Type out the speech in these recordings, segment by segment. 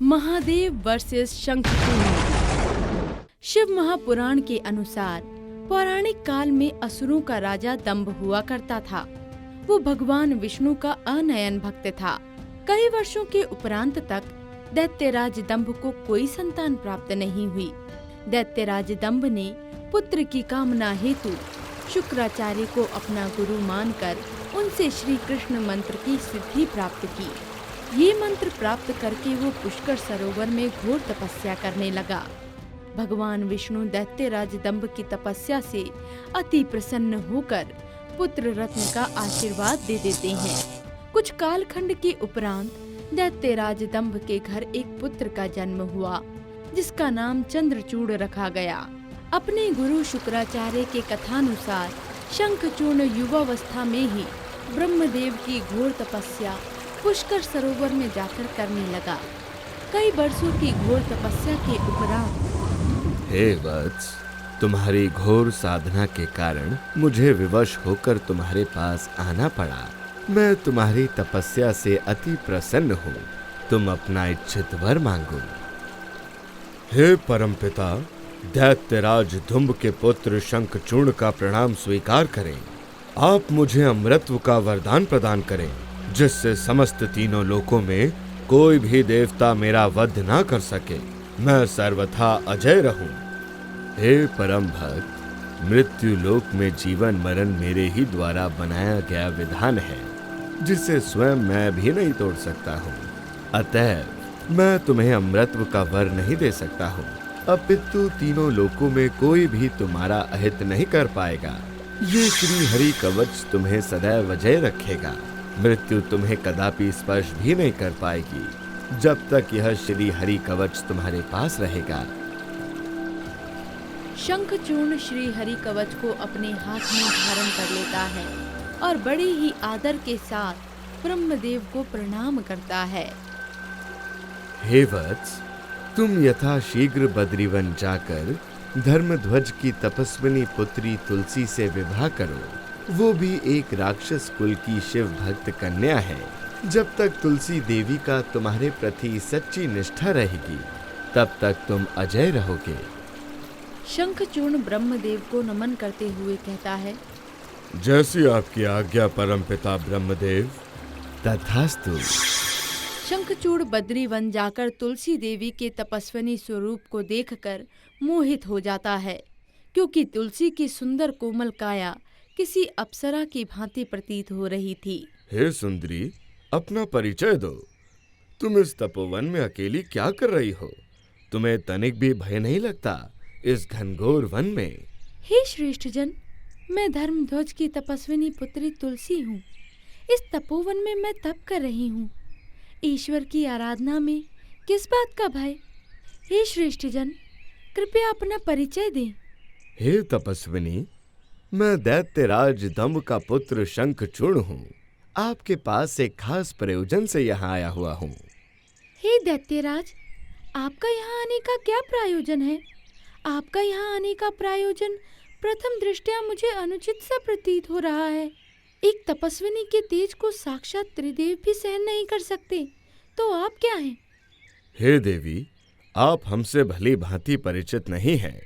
Mahadev versus Shankhachud. Shiv Mahapuran के अनुसार पौराणिक काल में असुरों का राजा दंभ हुआ करता था। वो भगवान विष्णु का अनयन भक्त था। कई वर्षों के उपरांत तक दैत्यराज दंभ को कोई संतान प्राप्त नहीं हुई। दैत्यराज दंभ ने पुत्र की कामना हेतु शुक्राचार्य को अपना गुरु मानकर उनसे श्री कृष्ण मंत्र की सिद्धि प्राप्त की। ये मंत्र प्राप्त करके वो पुष्कर सरोवर में घोर तपस्या करने लगा। भगवान विष्णु दैत्यराज दंभ की तपस्या से अति प्रसन्न होकर पुत्र रत्न का आशीर्वाद दे देते हैं। कुछ कालखंड के उपरांत दैत्यराज दंभ के घर एक पुत्र का जन्म हुआ, जिसका नाम चंद्रचूड़ रखा गया। अपने गुरु शुक्राचार्य के कथानुसार शंखचूड़ युवावस्था में ही ब्रह्मदेव की घोर तपस्या पुष्कर सरोवर में जाकर करने लगा। कई वर्षों की घोर तपस्या के उपरांत हे वत्स, तुम्हारी घोर साधना के कारण मुझे विवश होकर तुम्हारे पास आना पड़ा। मैं तुम्हारी तपस्या से अति प्रसन्न हूँ। तुम अपना इच्छित वर मांगो। हे परमपिता, दैत्यराज धुंभ के पुत्र शंखचूड़ का प्रणाम स्वीकार करें। आप मुझे अमृतत्व का वरदान प्रदान करें, जिससे समस्त तीनों लोकों में कोई भी देवता मेरा वध ना कर सके। मैं सर्वथा अजय रहूं। हे परम भक्त, मृत्यु लोक में जीवन मरण मेरे ही द्वारा बनाया गया विधान है, जिसे स्वयं मैं भी नहीं तोड़ सकता हूँ। अतएव मैं तुम्हें अमृतत्व का वर नहीं दे सकता हूँ, अपितु तीनों लोकों में कोई भी तुम्हारा अहित नहीं कर पाएगा। ये श्री हरि कवच तुम्हें सदैव अजय रखेगा। मृत्यु तुम्हें कदापि स्पर्श भी नहीं कर पाएगी, जब तक यह श्री हरि कवच तुम्हारे पास रहेगा। शंखचूड़ श्री हरि कवच को अपने हाथ में धारण कर लेता है और बड़े ही आदर के साथ ब्रह्मदेव को प्रणाम करता है। हे वत्स, तुम यथाशीघ्र बद्रीवन जाकर धर्मध्वज की तपस्विनी पुत्री तुलसी से विवाह करो। वो भी एक राक्षस कुल की शिव भक्त कन्या है। जब तक तुलसी देवी का तुम्हारे प्रति सच्ची निष्ठा रहेगी, तब तक तुम अजय रहोगे। शंखचूड़ ब्रह्मदेव को नमन करते हुए कहता है, जैसी आपकी आज्ञा परमपिता ब्रह्मदेव। तथास्तु। शंखचूड़ बद्री वन जाकर तुलसी देवी के तपस्विनी स्वरूप को देखकर मोहित हो जाता है, क्योंकि तुलसी की सुंदर कोमल काया किसी अप्सरा की भांति प्रतीत हो रही थी। हे सुंदरी, अपना परिचय दो। तुम इस तपोवन में अकेली क्या कर रही हो? तुम्हें तनिक भी भय नहीं लगता इस घनघोर वन में? हे श्रेष्ठ जन, मैं धर्मध्वज की तपस्विनी पुत्री तुलसी हूँ। इस तपोवन में मैं तप कर रही हूँ। ईश्वर की आराधना में किस बात का भय? हे श्रेष्ठ जन, कृपया अपना परिचय दें। हे तपस्विनी, मैं दैत्यराज दंभ का पुत्र शंखचूड़ हूँ। आपके पास एक खास प्रयोजन से यहाँ आया हुआ हूँ। हे दैत्यराज, आपका यहाँ आने का क्या प्रयोजन है? आपका यहाँ आने का प्रयोजन प्रथम दृष्टया मुझे अनुचित सा प्रतीत हो रहा है। एक तपस्विनी के तेज को साक्षात त्रिदेव भी सहन नहीं कर सकते, तो आप क्या हैं? हे देवी, आप हमसे भली भांति परिचित नहीं हैं।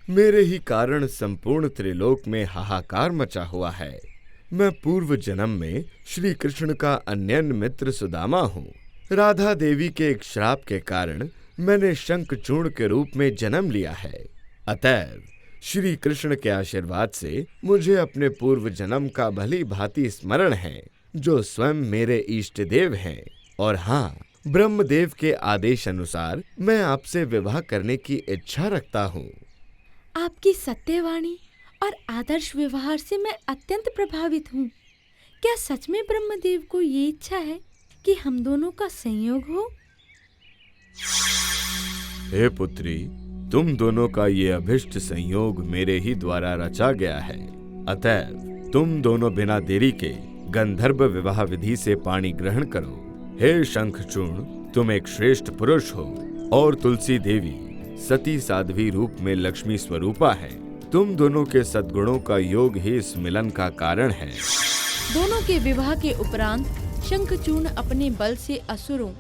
मेरे ही कारण संपूर्ण त्रिलोक में हाहाकार मचा हुआ है। मैं पूर्व जन्म में श्री कृष्ण का अन्यन मित्र सुदामा हूँ। राधा देवी के एक श्राप के कारण मैंने शंखचूड़ के रूप में जन्म लिया है। अतएव श्री कृष्ण के आशीर्वाद से मुझे अपने पूर्व जन्म का भली भांति स्मरण है, जो स्वयं मेरे इष्ट देव हैं। और हाँ, ब्रह्मदेव के आदेश अनुसार मैं आपसे विवाह करने की इच्छा रखता हूँ। आपकी सत्यवाणी और आदर्श व्यवहार से मैं अत्यंत प्रभावित हूँ। क्या सच में ब्रह्मदेव को ये इच्छा है कि हम दोनों का संयोग हो? हे पुत्री, तुम दोनों का ये अभिष्ट संयोग मेरे ही द्वारा रचा गया है। अतएव तुम दोनों बिना देरी के गंधर्व विवाह विधि से पाणी ग्रहण करो। हे शंखचूड़, तुम एक श्रेष्ठ पुरुष हो और तुलसी देवी सती साध्वी रूप में लक्ष्मी स्वरूपा है। तुम दोनों के सद्गुणों का योग ही इस मिलन का कारण है। दोनों के विवाह के उपरांत शंखचूड़ अपने बल से असुरों,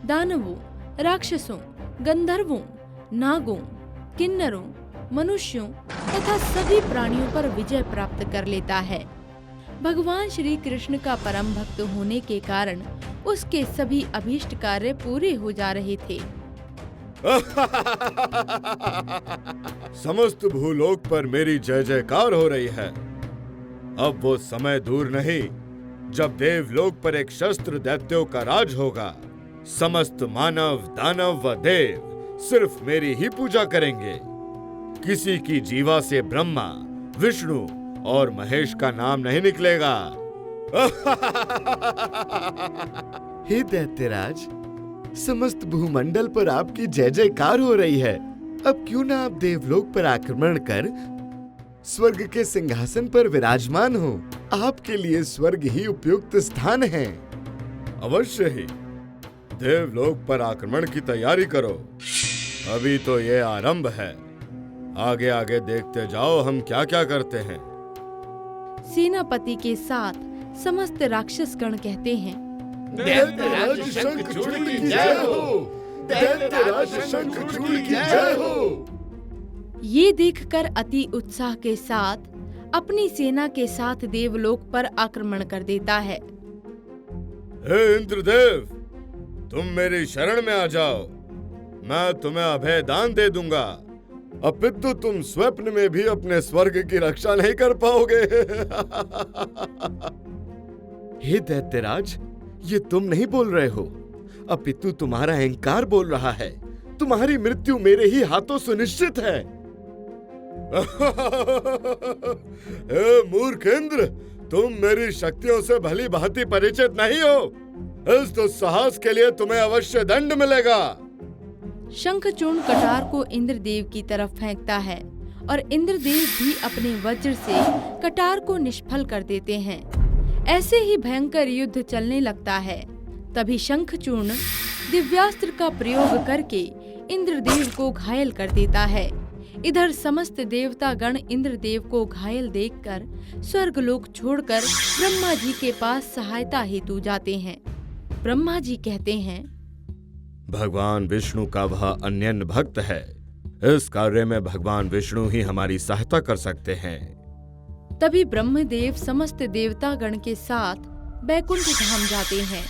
दानवों राक्षसों, गंधर्वों, नागों, किन्नरों, मनुष्यों तथा सभी प्राणियों पर विजय प्राप्त कर लेता है। भगवान श्री कृष्ण का परम भक्त होने के कारण उसके सभी अभीष्ट कार्य पूरे हो जा रहे थे। समस्त भूलोक पर मेरी जय जयकार हो रही है। अब वो समय दूर नहीं जब देवलोक पर एक शस्त्र दैत्यों का राज होगा। समस्त मानव, दानव व देव सिर्फ मेरी ही पूजा करेंगे। किसी की जीवा से ब्रह्मा, विष्णु और महेश का नाम नहीं निकलेगा। हे दैत्यराज, समस्त भूमंडल पर आपकी जय जयकार हो रही है। अब क्यों ना आप देवलोक पर आक्रमण कर स्वर्ग के सिंहासन पर विराजमान हो। आपके लिए स्वर्ग ही उपयुक्त स्थान है। अवश्य ही देवलोक पर आक्रमण की तैयारी करो। अभी तो ये आरंभ है। आगे आगे देखते जाओ हम क्या क्या करते हैं। सेनापति के साथ समस्त राक्षस गण कहते हैं, दैत्यराज शंखचूड़ की जय हो। दैत्यराज शंखचूड़ की जय हो। ये देखकर अति उत्साह के साथ अपनी सेना के साथ देवलोक पर आक्रमण कर देता है। हे इंद्रदेव, तुम मेरी शरण में आ जाओ। मैं तुम्हें अभय दान दे दूंगा। अपितु तुम स्वप्न में भी अपने स्वर्ग की रक्षा नहीं कर पाओगे। हे दैत्यराज, ये तुम नहीं बोल रहे हो, अपितु तुम्हारा अहंकार बोल रहा है। तुम्हारी मृत्यु मेरे ही हाथों सुनिश्चित है। हे मूर्ख इंद्र, तुम मेरी शक्तियों से भली भांति परिचित नहीं हो। इस दुस्साहस के लिए तुम्हें अवश्य दंड मिलेगा। शंखचूर्ण कटार को इंद्रदेव की तरफ फेंकता है और इंद्रदेव भी अपने वज्र से कटार को निष्फल कर देते हैं। ऐसे ही भयंकर युद्ध चलने लगता है। तभी शंखचूर्ण दिव्यास्त्र का प्रयोग करके इंद्रदेव को घायल कर देता है। इधर समस्त देवता गण इंद्रदेव को घायल देखकर स्वर्गलोक छोड़कर ब्रह्मा जी के पास सहायता हेतु जाते हैं। ब्रह्मा जी कहते हैं, भगवान विष्णु का वह अनन्य भक्त है। इस कार्य में भगवान विष्णु ही हमारी सहायता कर सकते हैं। तभी ब्रह्मदेव समस्त देवता गण के साथ बैकुंठ धाम जाते हैं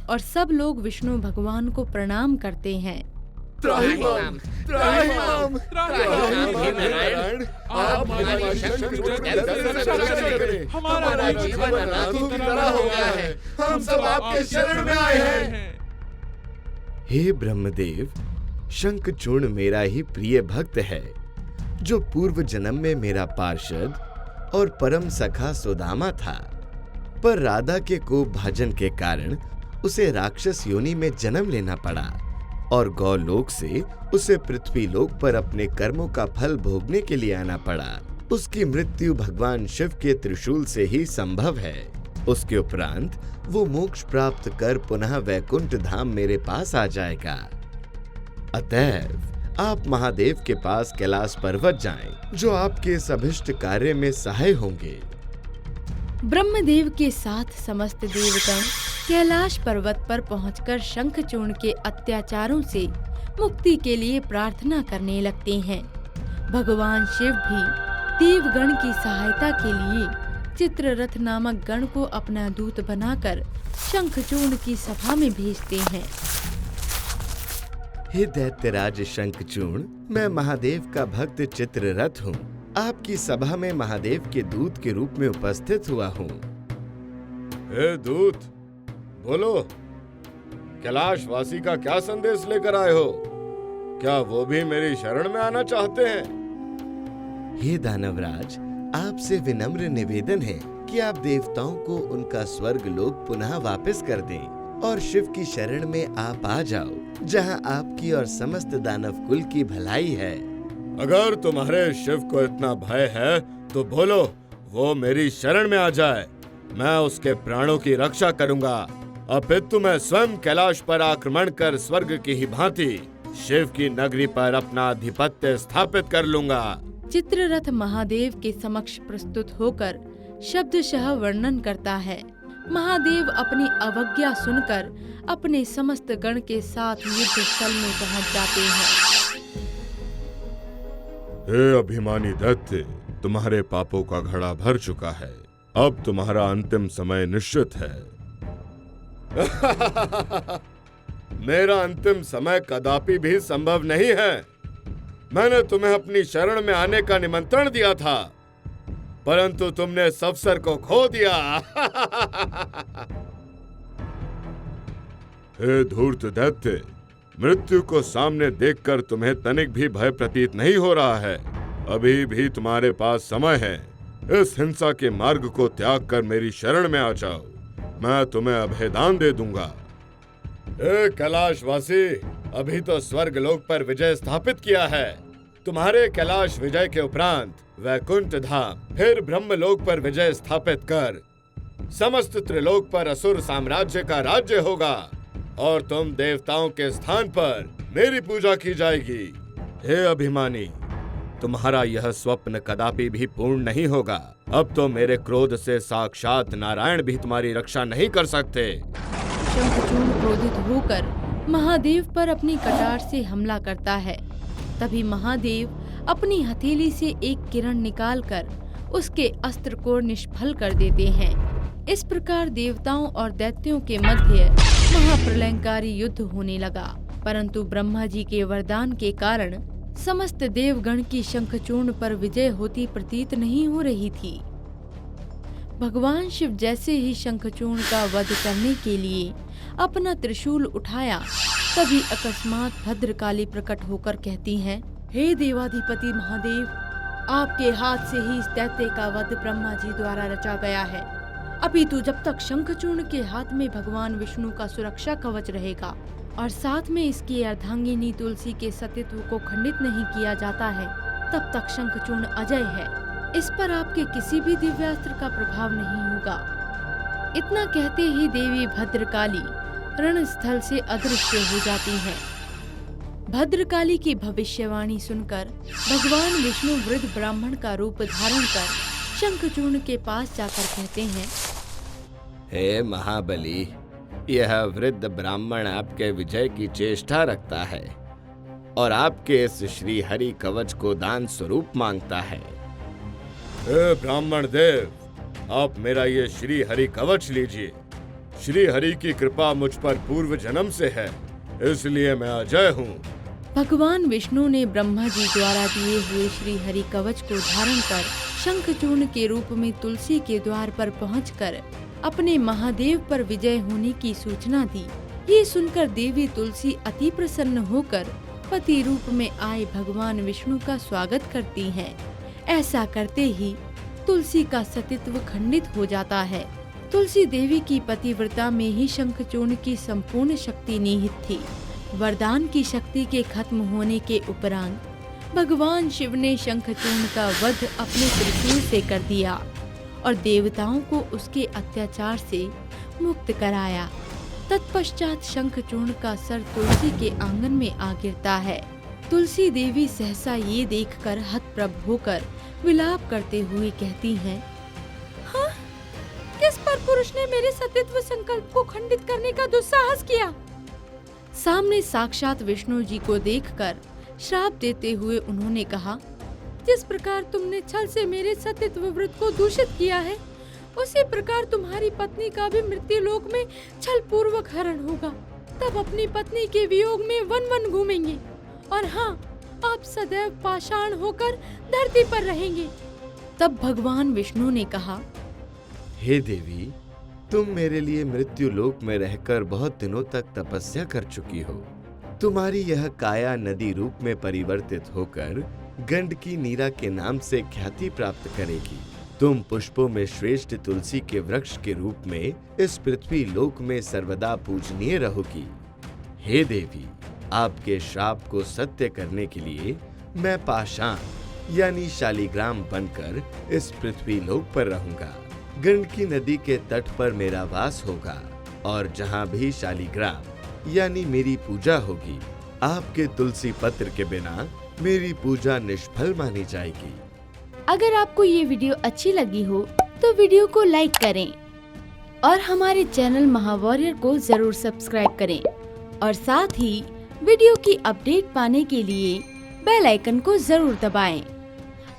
और सब लोग विष्णु भगवान को प्रणाम करते हैं। त्राहिमाम, त्राहिमाम, त्राहिमाम हे नारायण, आप हमारी शंखचूड़ दर्शन करें। हमारा जीवन अनाथों की तरह हो गया है। हम सब आपके शरण में आए हैं। हे ब्रह्मदेव, शंखचूर्ण मेरा ही प्रिय भक्त है, जो पूर्व जन्म में मेरा पार्षद और परम सखा सुदामा था। पर राधा के कोप भाजन के कारण उसे राक्षस योनि में जन्म लेना पड़ा और गौलोक से उसे पृथ्वी लोक पर अपने कर्मों का फल भोगने के लिए आना पड़ा। उसकी मृत्यु भगवान शिव के त्रिशूल से ही संभव है। उसके उपरांत वो मोक्ष प्राप्त कर पुनः वैकुंठ धाम मेरे पास आ जाएगा। अतएव आप महादेव के पास कैलाश पर्वत जाएं, जो आपके इस अभिष्ट कार्य में सहाय होंगे। ब्रह्मदेव के साथ समस्त देवगण कैलाश पर्वत पर पहुंचकर शंखचूर्ण के अत्याचारों से मुक्ति के लिए प्रार्थना करने लगते हैं। भगवान शिव भी देवगण की सहायता के लिए चित्ररथ नामक गण को अपना दूत बनाकर शंखचूर्ण की सभा में भेजते हैं। हे दैत्यराज शंखचूर्ण, मैं महादेव का भक्त चित्ररथ हूँ। आपकी सभा में महादेव के दूत के रूप में उपस्थित हुआ हूँ। हे दूत, बोलो, कैलाश वासी का क्या संदेश लेकर आए हो? क्या वो भी मेरी शरण में आना चाहते हैं? हे दानवराज, आपसे विनम्र निवेदन है कि आप देवताओं को उनका स्वर्ग लोक पुनः वापस कर दें और शिव की शरण में आप आ जाओ, जहां आपकी और समस्त दानव कुल की भलाई है। अगर तुम्हारे शिव को इतना भय है तो बोलो, वो मेरी शरण में आ जाए। मैं उसके प्राणों की रक्षा करूंगा। अपितु मैं स्वयं कैलाश पर आक्रमण कर स्वर्ग की ही भांति शिव की नगरी पर अपना आधिपत्य स्थापित कर लूंगा। चित्ररथ महादेव के समक्ष प्रस्तुत होकर शब्दशः वर्णन करता है। महादेव अपनी अवज्ञा सुनकर अपने समस्त गण के साथ युद्ध स्थल में पहुंच जाते हैं। हे अभिमानी दैत्य, तुम्हारे पापों का घड़ा भर चुका है। अब तुम्हारा अंतिम समय निश्चित है। मेरा अंतिम समय कदापि भी संभव नहीं है। मैंने तुम्हें अपनी शरण में आने का निमंत्रण दिया था, परंतु तुमने इस अवसर को खो दिया। हे धूर्त दैत्य, मृत्यु को सामने देखकर तुम्हें तनिक भी भय प्रतीत नहीं हो रहा है। अभी भी तुम्हारे पास समय है। इस हिंसा के मार्ग को त्याग कर मेरी शरण में आ जाओ। मैं तुम्हें अभयदान दे दूंगा। हे कैलाशवासी, अभी तो स्वर्ग लोक पर विजय स्थापित किया है। तुम्हारे कैलाश विजय के उपरांत वैकुंठ धाम, फिर ब्रह्मलोक पर विजय स्थापित कर समस्त त्रिलोक पर असुर साम्राज्य का राज्य होगा और तुम देवताओं के स्थान पर मेरी पूजा की जाएगी। हे अभिमानी, तुम्हारा यह स्वप्न कदापि भी पूर्ण नहीं होगा। अब तो मेरे क्रोध से साक्षात नारायण भी तुम्हारी रक्षा नहीं कर सकते। शंखचूड़ क्रोधित होकर महादेव पर अपनी कटार से हमला करता है। तभी महादेव अपनी हथेली से एक किरण निकालकर उसके अस्त्र को निष्फल कर देते हैं। इस प्रकार देवताओं और दैत्यों के मध्य महाप्रलयंकारी युद्ध होने लगा, परंतु ब्रह्मा जी के वरदान के कारण समस्त देवगण की शंखचूर्ण पर विजय होती प्रतीत नहीं हो रही थी। भगवान शिव जैसे ही शंखचूर्ण का वध करने के लिए अपना त्रिशूल उठाया, तभी अकस्मात भद्रकाली प्रकट होकर कहती हैं, हे देवाधिपति महादेव, आपके हाथ से ही इस दैत्य का वध ब्रह्मा जी द्वारा रचा गया है। अपितु जब तक शंखचूर्ण के हाथ में भगवान विष्णु का सुरक्षा कवच रहेगा और साथ में इसकी अर्धांगिनी तुलसी के सतीत्व को खंडित नहीं किया जाता है, तब तक शंखचूर्ण अजय है। इस पर आपके किसी भी दिव्यास्त्र का प्रभाव नहीं होगा। इतना कहते ही देवी भद्रकाली रणस्थल से अदृश्य हो जाती हैं। भद्रकाली की भविष्यवाणी सुनकर भगवान विष्णु वृद्ध ब्राह्मण का रूप धारण कर शंखचूर्ण के पास जाकर कहते हैं, हे महाबली, यह वृद्ध ब्राह्मण आपके विजय की चेष्टा रखता है और आपके इस श्री हरि कवच को दान स्वरूप मांगता है। हे ब्राह्मण देव, आप मेरा ये श्री हरि कवच लीजिए। श्री हरि की कृपा मुझ पर पूर्व जन्म से है, इसलिए मैं अजय हूँ। भगवान विष्णु ने ब्रह्मा जी द्वारा दिए हुए श्री हरि कवच को धारण कर शंखचूर्ण के रूप में तुलसी के द्वार पर पहुंचकर अपने महादेव पर विजय होने की सूचना दी। ये सुनकर देवी तुलसी अति प्रसन्न होकर पति रूप में आए भगवान विष्णु का स्वागत करती हैं। ऐसा करते ही तुलसी का सतीत्व खंडित हो जाता है। तुलसी देवी की पतिव्रता में ही शंखचूर्ण की संपूर्ण शक्ति निहित थी। वरदान की शक्ति के खत्म होने के उपरांत भगवान शिव ने शंखचूर्ण का वध अपने त्रिशूल से कर दिया और देवताओं को उसके अत्याचार से मुक्त कराया। तत्पश्चात शंखचूर्ण का सर तुलसी के आंगन में आ गिरता है। तुलसी देवी सहसा ये देखकर हतप्रभ होकर विलाप करते हुए कहती हैं, हाँ, किस पर पुरुष ने मेरे सतीत्व संकल्प को खंडित करने का दुस्साहस किया? सामने साक्षात विष्णु जी को देखकर श्राप देते हुए उन्होंने कहा, जिस प्रकार तुमने छल से मेरे सतीत्व व्रत को दूषित किया है, उसी प्रकार तुम्हारी पत्नी का भी मृत्यु लोक में छल पूर्वक हरण होगा। तब अपनी पत्नी के वियोग में वन वन घूमेंगे और हाँ, आप सदैव पाषाण होकर धरती पर रहेंगे। तब भगवान विष्णु ने कहा, हे देवी, तुम मेरे लिए मृत्यु लोक में रहकर बहुत दिनों तक तपस्या कर चुकी हो। तुम्हारी यह काया नदी रूप में परिवर्तित होकर गंडकी नीरा के नाम से ख्याति प्राप्त करेगी। तुम पुष्पों में श्रेष्ठ तुलसी के वृक्ष के रूप में इस पृथ्वी लोक में सर्वदा पूजनीय रहोगी। हे देवी, आपके श्राप को सत्य करने के लिए मैं पाषाण यानी शालिग्राम बनकर इस पृथ्वी लोक पर रहूंगा। गंडकी नदी के तट पर मेरा वास होगा और जहाँ भी शालिग्राम यानी मेरी पूजा होगी, आपके तुलसी पत्र के बिना मेरी पूजा निष्फल मानी जाएगी। अगर आपको ये वीडियो अच्छी लगी हो तो वीडियो को लाइक करें और हमारे चैनल महावॉरियर को जरूर सब्सक्राइब करें और साथ ही वीडियो की अपडेट पाने के लिए बेल आइकन को जरूर दबाएं।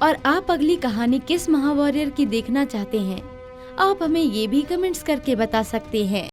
और आप अगली कहानी किस महावॉरियर की देखना चाहते हैं, आप हमें ये भी कमेंट्स करके बता सकते हैं।